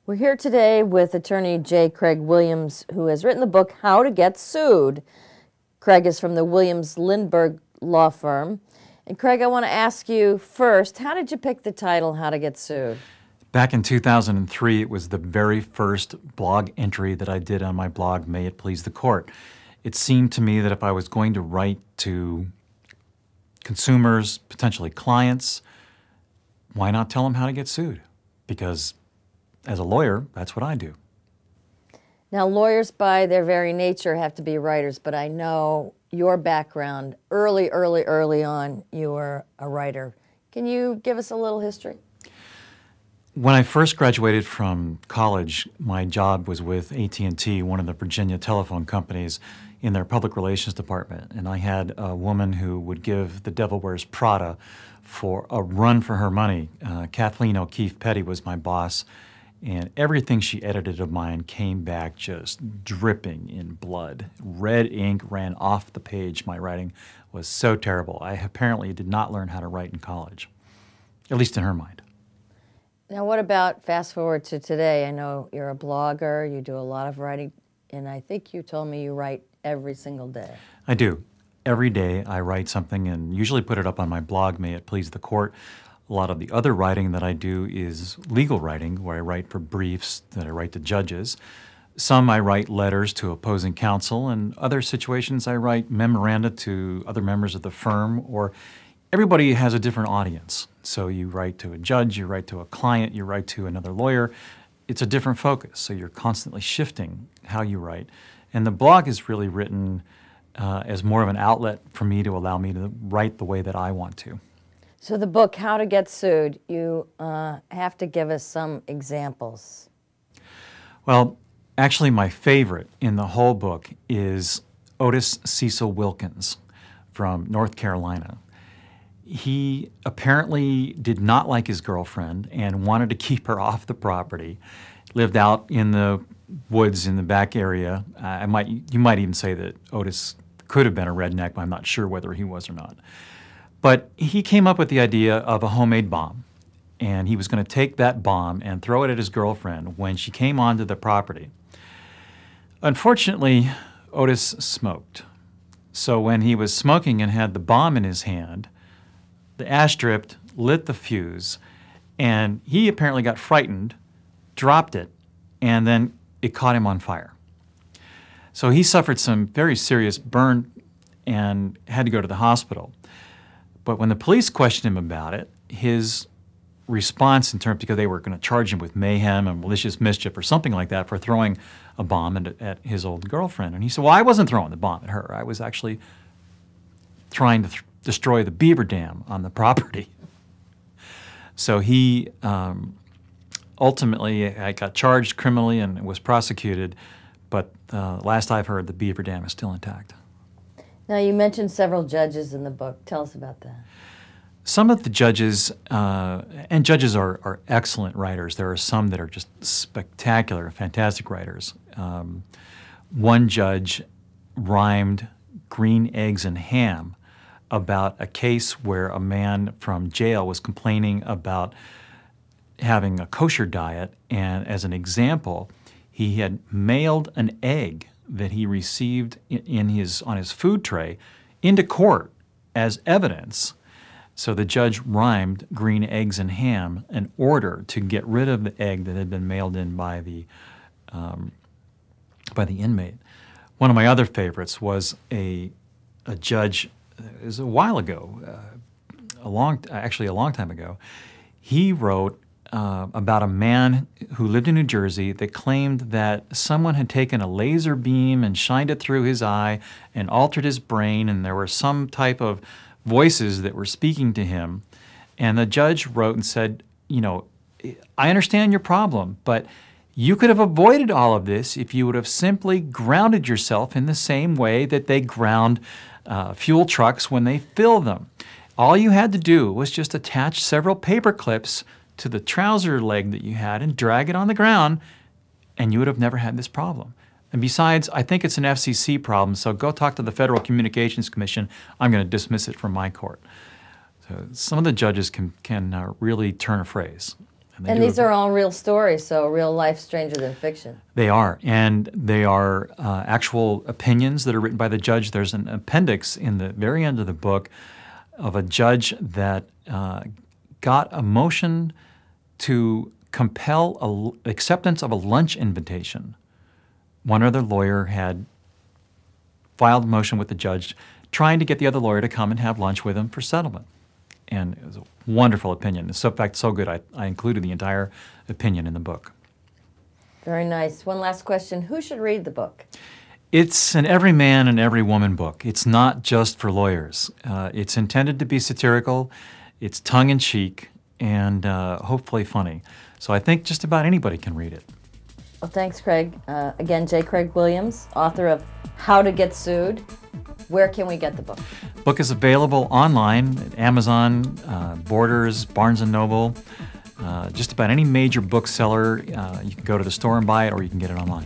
We're here today with attorney J. Craig Williams, who has written the book, How to Get Sued. Craig is from the Williams Lindbergh law firm. And Craig, I want to ask you first, how did you pick the title, How to Get Sued? Back in 2003, it was the very first blog entry that I did on my blog, May It Please the Court. It seemed to me that if I was going to write to consumers, potentially clients, why not tell them how to get sued? Because as a lawyer, that's what I do. Now, lawyers by their very nature have to be writers, but I know your background, early on, you were a writer. Can you give us a little history? When I first graduated from college, my job was with AT&T, one of the Virginia telephone companies, in their public relations department. And I had a woman who would give The Devil Wears Prada for a run for her money. Kathleen O'Keefe Petty was my boss, and everything she edited of mine came back just dripping in blood. Red ink ran off the page. My writing was so terrible. I apparently did not learn how to write in college, at least in her mind. Now, what about fast forward to today? I know you're a blogger, you do a lot of writing, and I think you told me you write every single day. I do. Every day I write something and usually put it up on my blog, May It Please the Court. A lot of the other writing that I do is legal writing, where I write for briefs that I write to judges. Some I write letters to opposing counsel, and other situations I write memoranda to other members of the firm, or everybody has a different audience. So you write to a judge, you write to a client, you write to another lawyer. It's a different focus, so you're constantly shifting how you write. And the blog is really written as more of an outlet for me to allow me to write the way that I want to. So the book, How to Get Sued, you have to give us some examples. Well, actually my favorite in the whole book is Otis Cecil Wilkins from North Carolina. He apparently did not like his girlfriend and wanted to keep her off the property, lived out in the woods in the back area. You might even say that Otis could have been a redneck, but I'm not sure whether he was or not. But he came up with the idea of a homemade bomb, and he was going to take that bomb and throw it at his girlfriend when she came onto the property. Unfortunately, Otis smoked. So when he was smoking and had the bomb in his hand, the ash dripped, lit the fuse, and he apparently got frightened, dropped it, and then it caught him on fire. So he suffered some very serious burn and had to go to the hospital. But when the police questioned him about it, his response in terms, because they were going to charge him with mayhem and malicious mischief or something like that for throwing a bomb at his old girlfriend. And he said, well, I wasn't throwing the bomb at her. I was actually trying to destroy the beaver dam on the property. So he ultimately got charged criminally and was prosecuted, but last I've heard, the beaver dam is still intact. Now, you mentioned several judges in the book. Tell us about that. Some of the judges, and judges are excellent writers. There are some that are just spectacular, fantastic writers. One judge rhymed green eggs and ham about a case where a man from jail was complaining about having a kosher diet, and as an example, he had mailed an egg that he received on his food tray into court as evidence. So the judge rhymed green eggs and ham in order to get rid of the egg that had been mailed in by the inmate. One of my other favorites was a judge. It was a while ago, actually a long time ago. He wrote about a man who lived in New Jersey that claimed that someone had taken a laser beam and shined it through his eye and altered his brain, and there were some type of voices that were speaking to him. And the judge wrote and said, you know, I understand your problem, but you could have avoided all of this if you would have simply grounded yourself in the same way that they ground fuel trucks when they fill them. All you had to do was just attach several paper clips to the trouser leg that you had and drag it on the ground, and you would have never had this problem. And besides, I think it's an FCC problem, so go talk to the Federal Communications Commission. I'm going to dismiss it from my court. So some of the judges can really turn a phrase. And these are all real stories, so real life stranger than fiction. They are, and they are actual opinions that are written by the judge. There's an appendix in the very end of the book of a judge that got a motion to compel acceptance of a lunch invitation. One other lawyer had filed a motion with the judge trying to get the other lawyer to come and have lunch with him for settlement. And it was a wonderful opinion. It's in fact so good I included the entire opinion in the book. Very nice. One last question. Who should read the book? It's an every man and every woman book. It's not just for lawyers. It's intended to be satirical, it's tongue-in-cheek, and hopefully funny. So I think just about anybody can read it. Well, thanks, Craig. Again, J. Craig Williams, author of How to Get Sued. Where can we get the book? The book is available online at Amazon, Borders, Barnes & Noble, just about any major bookseller. You can go to the store and buy it, or you can get it online.